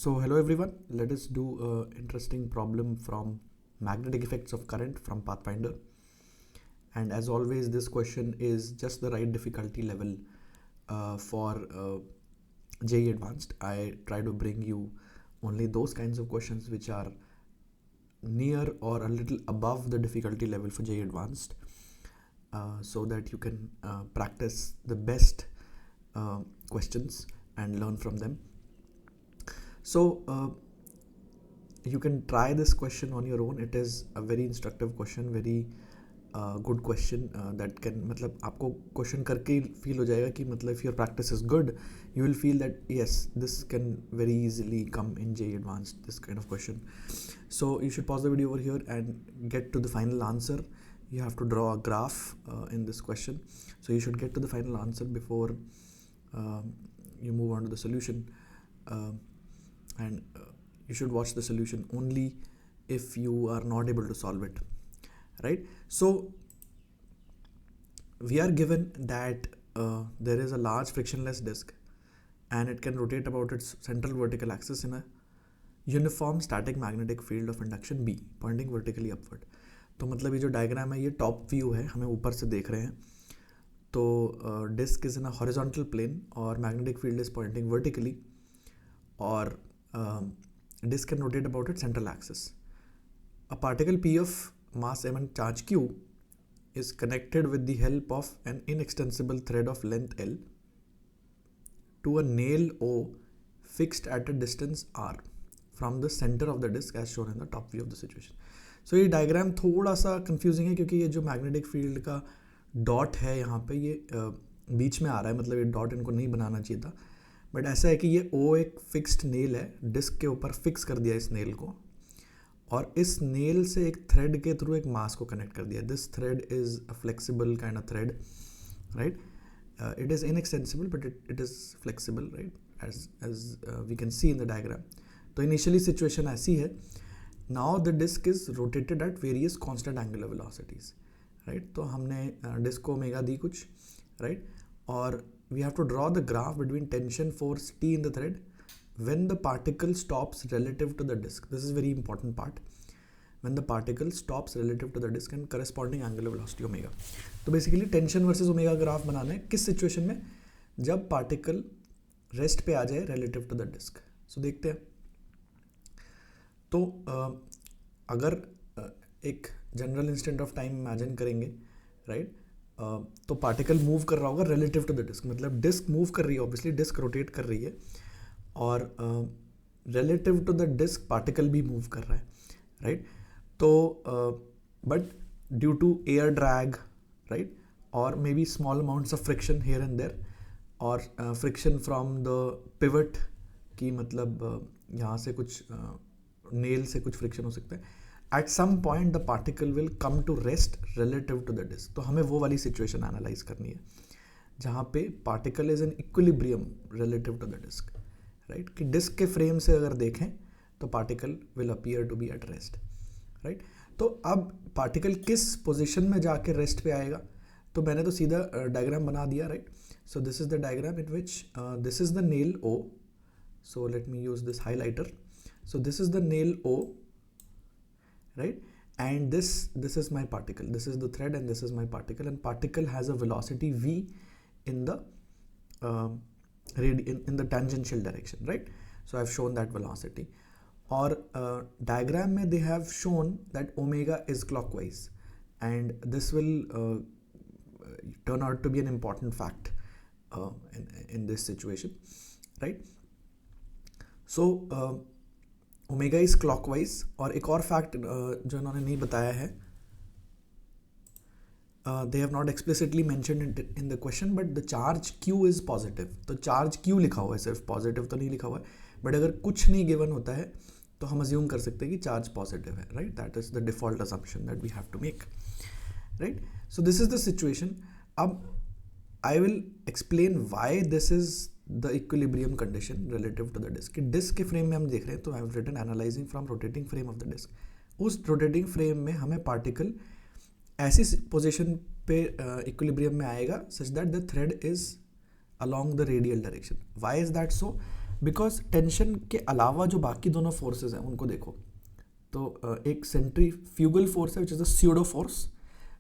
So hello everyone, let us do a interesting problem from magnetic effects of current from Pathfinder. And as always, this question is just the right difficulty level for JEE Advanced. I try to bring you only those kinds of questions which are near or a little above the difficulty level for JEE Advanced, so that you can practice the best questions and learn from them. So you can try this question on your own. It is a very instructive question, very good question that can, मतलब आपको question करके feel हो जाएगा कि मतलब if your practice is good, you will feel that yes, this can very easily come in JEE Advanced, this kind of question. So you should pause the video over here and get to the final answer. You have to draw a graph in this question. So you should get to the final answer before you move on to the solution. And you should watch the solution only if you are not able to solve it, right? So we are given that there is a large frictionless disk and it can rotate about its central vertical axis in a uniform static magnetic field of induction B pointing vertically upward. तो मतलब ये जो diagram है ये top view है, हमें ऊपर से देख रहे हैं. तो disk is in a horizontal plane और magnetic field is pointing vertically और disk can rotate about its central axis. A particle P of mass m and charge q is connected with the help of an inextensible thread of length L to a nail O fixed at a distance r from the center of the disk as shown in the top view of the situation. So ये diagram थोड़ा सा confusing है क्योंकि ये जो magnetic field का dot है यहाँ पे ये बीच में आ रहा है, मतलब ये डॉट इनको नहीं बनाना चाहिए था. बट ऐसा है कि ये O एक फिक्स्ड नेल है, डिस्क के ऊपर फिक्स कर दिया इस नेल को और इस नेल से एक थ्रेड के थ्रू एक मास को कनेक्ट कर दिया. This thread is a flexible kind of thread, right? It is inextensible but it is flexible, right, as we can see in the diagram. तो इनिशियली सिचुएशन ऐसी है. Now the disc is rotated at various constant angular velocities, right? तो हमने disc को omega दी कुछ, right? और we have to draw the graph between tension force T in the thread when the particle stops relative to the disk. This is very important part. When the particle stops relative to the disk and corresponding angular velocity omega. तो basically tension versus omega graph बनाना है किस situation में, जब particle rest पे आ जाए relative to the disk. So देखते हैं. तो अगर एक general instant of time imagine करेंगे, राइट? तो पार्टिकल मूव कर रहा होगा रिलेटिव टू द डिस्क, मतलब डिस्क मूव कर रही है, ऑब्वियसली डिस्क रोटेट कर रही है और relative to the disc particle भी मूव कर रहा है, राइट? तो but due to air drag, right, और may be small amounts of friction here and there और फ्रिक्शन फ्रॉम द पिवट की, मतलब यहाँ से कुछ नेल से कुछ फ्रिक्शन हो सकता है. At some point the particle will come to rest relative to the disk. तो हमें वो वाली सिचुएशन एनालाइज करनी है जहाँ पे particle is in equilibrium relative to the disc, right? कि डिस्क के फ्रेम से अगर देखें तो particle will appear to be at rest, right? तो अब पार्टिकल किस पोजिशन में जाके रेस्ट पे आएगा, तो मैंने तो सीधा डायग्राम बना दिया, right? So this is the diagram in which this is the nail O. So let me use this highlighter. So this is the nail O, right? And this is my particle, this is the thread and this is my particle, and particle has a velocity v in the in the tangential direction, right? So I've shown that velocity. Or diagram mein they have shown that omega is clockwise, and this will turn out to be an important fact in this situation, right? So omega is clockwise. और एक और fact जो इन्होंने नहीं बताया है, they have not explicitly mentioned in the question, but the charge Q is positive. तो charge Q लिखा हुआ है, सिर्फ पॉजिटिव तो नहीं लिखा हुआ है. बट अगर कुछ नहीं गिवन होता है तो हम अज्यूम कर सकते हैं कि चार्ज पॉजिटिव है, right? That is the default assumption that we have to make, right? So this is the situation. अब I will explain why this is the equilibrium condition relative to the disk. Disk के frame में हम देख रहे हैं, तो I have written analysing from rotating frame of the disk. उस rotating frame में हमें पार्टिकल ऐसी पोजीशन पे इक्विलिब्रियम में आएगा सच that the thread is along the radial direction. Why is that so? Because tension के अलावा जो बाकी दोनों फोर्सेस हैं उनको देखो, तो एक सेंट्रीफ्यूगल फोर्स है which is a pseudo force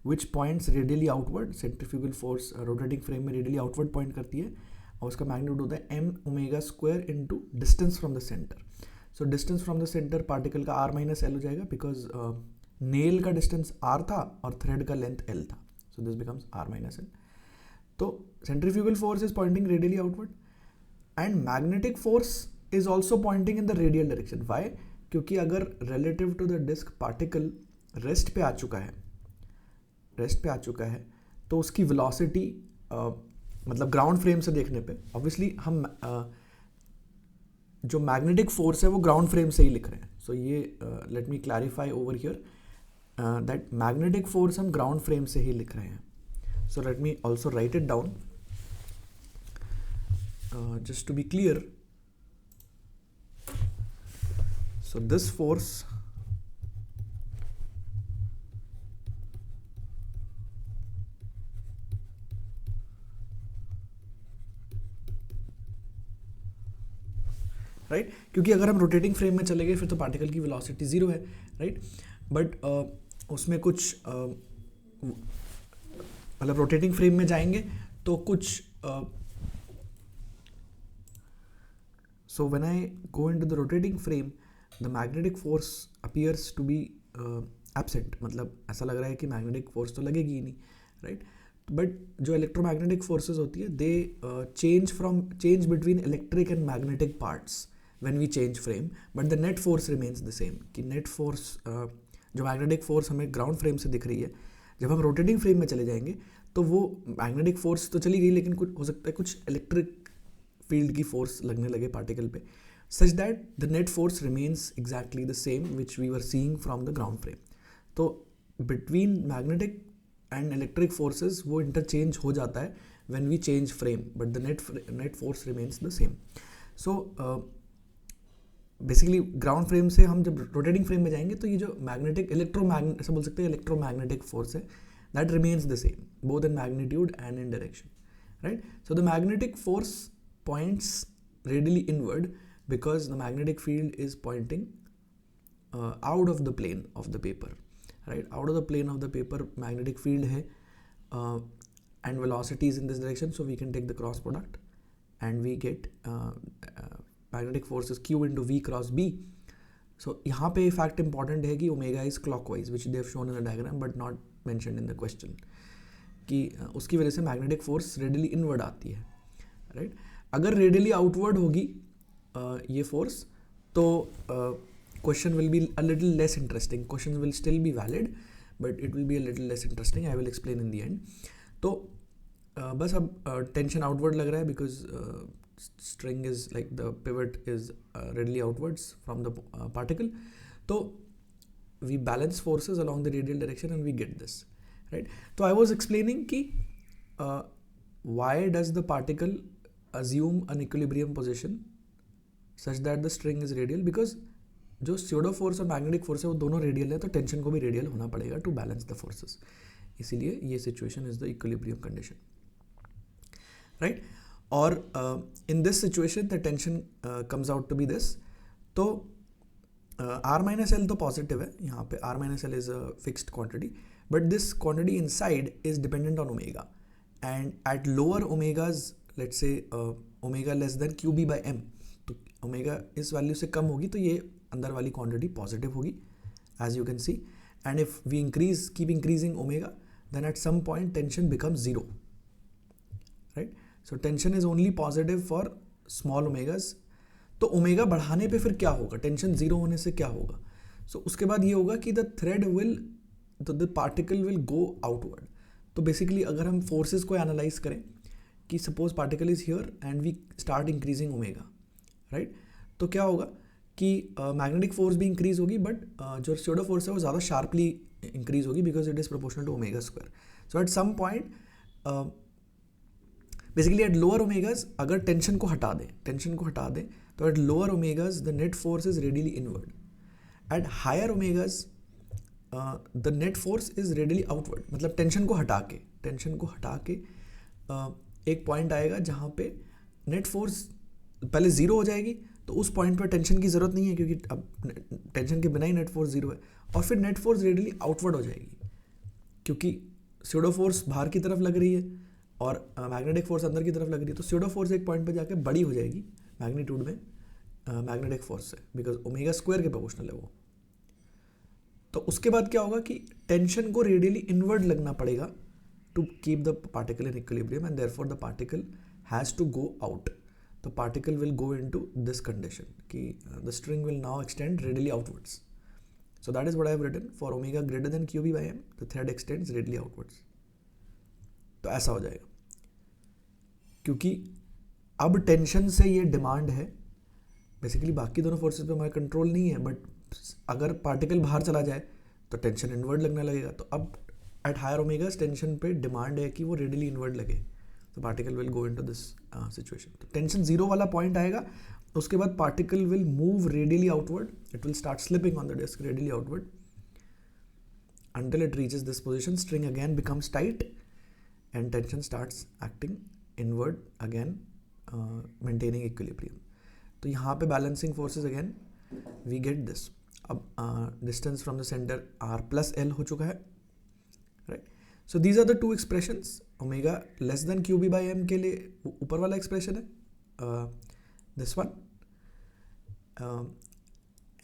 which points radially outward. Centrifugal force rotating frame में रेडियली आउटवर्ड पॉइंट करती है और उसका मैग्नीट्यूड होता है m omega square into distance from the centre. So distance from the centre particle का r minus l हो जाएगा बिकॉज नेल का डिस्टेंस आर था और थ्रेड का लेंथ एल था. So this becomes r minus l. तो centrifugal force is pointing radially outward and magnetic force is also pointing in the radial direction. Why? क्योंकि अगर relative to the disc particle rest पे आ चुका है तो उसकी वेलोसिटी मतलब ग्राउंड फ्रेम से देखने पे ऑब्वियसली हम जो मैग्नेटिक फोर्स है वो ग्राउंड फ्रेम से ही लिख रहे हैं. सो ये let me clarify over here that magnetic force हम ग्राउंड फ्रेम से ही लिख रहे हैं. So let me also right it down just to be clear. So this force right क्योंकि अगर हम रोटेटिंग फ्रेम में चले गए फिर तो पार्टिकल की वेलोसिटी ज़ीरो है, राइट. बट उसमें कुछ मतलब रोटेटिंग फ्रेम में जाएंगे तो कुछ so when I go into the rotating frame the magnetic force appears to be absent. मतलब ऐसा लग रहा है कि मैग्नेटिक फोर्स तो लगेगी ही नहीं, राइट. बट जो इलेक्ट्रोमैग्नेटिक फोर्सेस होती है they change between electric and magnetic parts when we change frame but the net force remains the same. कि नेट फोर्स जो मैग्नेटिक फोर्स हमें ग्राउंड फ्रेम से दिख रही है जब हम रोटेटिंग फ्रेम में चले जाएंगे तो वो मैग्नेटिक फोर्स तो चली गई लेकिन कुछ हो सकता है कुछ इलेक्ट्रिक फील्ड की फोर्स लगने लगे पार्टिकल पे such that the net force remains exactly the same which we were seeing from the ground frame. तो between magnetic and electric forces वो इंटरचेंज हो जाता है when we change frame but the net force remains the same. So basically ground frame से हम जब rotating frame में जाएंगे तो ये जो मैग्नेटिक ऐसा बोल सकते हैं इलेक्ट्रोमैग्नेटिक फोर्स है that remains the same both in magnitude and in direction, right. So the magnetic force points radially inward because the magnetic field is pointing out of the plane of the paper, right. Out of the plane of the paper magnetic field hai and velocity is in this direction, so we can take the cross product and we get magnetic force is Q into V cross B. So यहाँ पे fact important है कि omega is clockwise which they have shown in the diagram but not mentioned in the question कि उसकी वजह से magnetic force radially inward आती है, right. अगर रेडियली आउटवर्ड होगी ये फोर्स तो question will be a little less interesting. Question will still be valid but it will be a little less interesting. I will explain in the end. तो बस अब tension outward लग रहा है because string is like the pivot is radially outwards from the particle. तो we balance forces along the radial direction and we get this, right. तो I was explaining कि why does the particle assume an equilibrium position such that the string is radial because जो pseudo force और magnetic force है वो दोनों radial है तो tension को भी radial होना पड़ेगा to balance the forces. इसीलिए ये situation is the equilibrium condition, right. और in this situation the tension comes out to be this. तो r minus l तो positive है यहाँ पे. r minus l is a fixed quantity but this quantity inside is dependent on omega and at lower omegas let's say omega less than Q B by m. तो omega इस value से कम होगी तो ये अंदर वाली क्वांटिटी पॉजिटिव होगी as you can see. And if we keep increasing omega then at some point tension becomes zero, right. So tension is only positive for small omegas. तो ओमेगा बढ़ाने पे फिर क्या होगा, टेंशन जीरो होने से क्या होगा. सो उसके बाद ये होगा कि the particle will go outward. तो बेसिकली अगर हम फोर्सेज को एनालाइज करें कि suppose particle is here and we start increasing omega, right. तो क्या होगा कि मैग्नेटिक फोर्स भी इंक्रीज होगी बट जो स्यूडो फोर्स है वो ज़्यादा शार्पली इंक्रीज होगी because it is proportional to omega square. So at some point basically at lower omegas अगर टेंशन को हटा दें तो at lower omegas the net force is radially inward. At higher omegas the net force is radially outward. मतलब tension को हटा के एक पॉइंट आएगा जहाँ पे नेट फोर्स पहले ज़ीरो हो जाएगी तो उस पॉइंट पर टेंशन की ज़रूरत नहीं है, क्योंकि अब टेंशन के बिना ही नेट फोर्स ज़ीरो है। और फिर नेट फोर्स रेडियली आउटवर्ड हो जाएगी, क्योंकि स्यूडो फोर्स बाहर की तरफ लग रही है और मैग्नेटिक फोर्स अंदर की तरफ लग रही है। तो स्यूडो फोर्स एक पॉइंट पर जाकर बड़ी हो जाएगी मैग्नीट्यूड में मैग्नेटिक फोर्स से, बिकॉज ओमेगा स्क्वायर के प्रोपोर्शनल है वो। तो उसके बाद क्या होगा कि टेंशन को रेडियली इनवर्ड लगना पड़ेगा to keep the particle in equilibrium, and therefore the particle has to go out. The particle will go into this condition कि the string will now extend radially outwards. So that is what I have written. For omega greater than QB by M, the thread extends radially outwards. तो ऐसा हो जाएगा, क्योंकि अब tension से ये demand है. बेसिकली बाकी दोनों फोर्सेस पे हमारा कंट्रोल नहीं है, बट अगर पार्टिकल बाहर चला जाए तो टेंशन इनवर्ड लगने लगेगा. तो अब एट हायर ओमेगास टेंशन पे डिमांड है कि वो रेडियली इनवर्ड लगे. तो particle will go into this situation. तो टेंशन जीरो वाला पॉइंट आएगा, उसके बाद particle will move radially outward. It will start slipping on the disc radially outward until it reaches this position. String again becomes tight and tension starts acting inward again, maintaining equilibrium. तो यहाँ पे balancing forces again we get this. अब distance from the center r plus l हो चुका है, right? So these are the two expressions. Omega less than Q B by M के लिए ऊपर वाला एक्सप्रेशन है this one,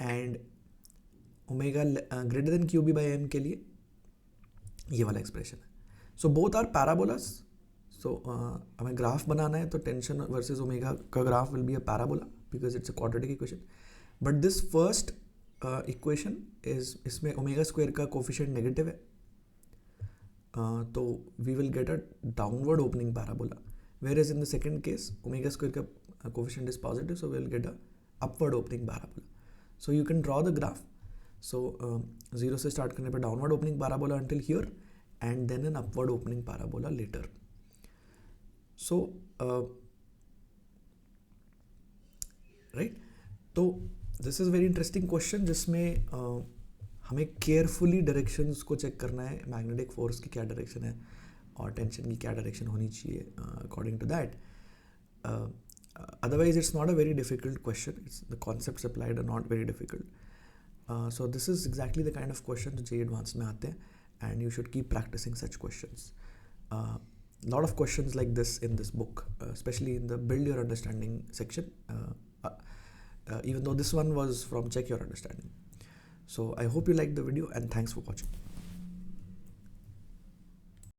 and omega greater than Q B by M के लिए ये वाला एक्सप्रेशन है. So both are parabolas. So हमें ग्राफ बनाना है तो टेंशन वर्सेस ओमेगा का graph will be a parabola because it's a quadratic equation. But this first equation is, इसमें ओमेगा स्क्वायर का कोफिशिएंट नेगेटिव है, तो we will get a downward opening parabola, whereas in the second case omega square का coefficient is positive, so we will get a upward opening parabola. So you can draw the graph. So zero से start करने पर downward opening parabola until here, and then an upward opening parabola later. So right, तो this is very interesting question जिसमें हमें carefully directions को check करना है. Magnetic force की क्या डायरेक्शन है और टेंशन की क्या डायरेक्शन होनी चाहिए according to that. Otherwise it's not a very difficult question. It's the concepts applied are not very difficult. So this is exactly the kind of question जो JEE advance में आते हैं, and you should keep practising such questions. lot of questions like this in this book, especially in the build your understanding section, even though this one was from check your understanding. So I hope you liked the video, and thanks for watching.